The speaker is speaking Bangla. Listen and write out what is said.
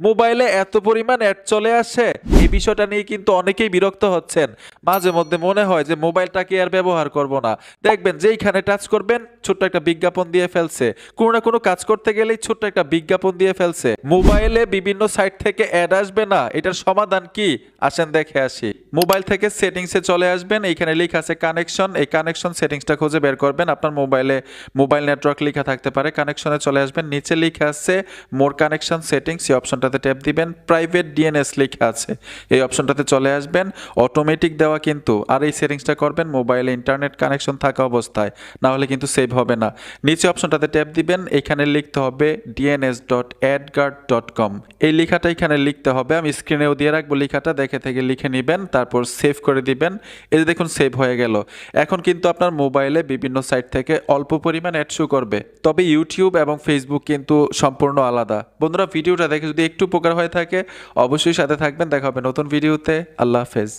মোবাইলে এত পরিমাণ অ্যাড চলে আসে, এই বিষয়টা নিয়ে কিন্তু অনেকেই বিরক্ত হচ্ছেন। মাঝে মধ্যে মনে হয় যে মোবাইলটাকে আর ব্যবহার করব না। দেখবেন যেইখানে টাচ করবেন ছোট্ট একটা বিজ্ঞাপন দিয়ে ফেলছে, কোনো না কোনো কাজ করতে গেলেই ছোট্ট একটা বিজ্ঞাপন দিয়ে ফেলছে। মোবাইলে বিভিন্ন সাইট থেকে অ্যাড আসবে না, এটার সমাধান কি? আসেন দেখে আসি। মোবাইল থেকে সেটিংসে চলে আসবেন, এইখানে লেখা আছে কানেকশন। এই কানেকশন সেটিংসটা খুঁজে বের করবেন। আপনার মোবাইলে মোবাইল নেটওয়ার্ক লেখা থাকতে পারে, কানেকশনে চলে আসবেন, নিচে লেখা আছে মোর কানেকশন সেটিংস, এই অপশনটাতে ট্যাপ দিবেন। প্রাইভেট ডিএনএস লেখা আছে, এই অপশনটাতে চলে আসবেন। অটোমেটিক দেওয়া কিন্তু, আর এই সেটিংসটা করবেন মোবাইলে ইন্টারনেট কানেকশন থাকা অবস্থায়, না হলে কিন্তু সেভ হবে না। নিচে অপশনটাতে ট্যাপ দিবেন, এখানে লিখতে হবে dns.adguard.com, এই লেখাটা এখানে লিখতে হবে। আমি স্ক্রিনেও দিয়ে রাখবো লেখাটা, দেখে থেকে লিখে নেবেন, তারপর সেভ করে দিবেন। এই যে দেখুন সেভ হয়ে গেল। এখন কিন্তু আপনার মোবাইলে বিভিন্ন সাইট থেকে অল্প পরিমাণ অ্যাড শো করবে, তবে ইউটিউব এবং ফেসবুক কিন্তু সম্পূর্ণ আলাদা। বন্ধুরা, ভিডিওটা দেখে যদি একটু উপকার হয়ে থাকে অবশ্যই সাথে থাকবেন। দেখা হবে নতুন ভিডিওতে। আল্লাহ হাফেজ।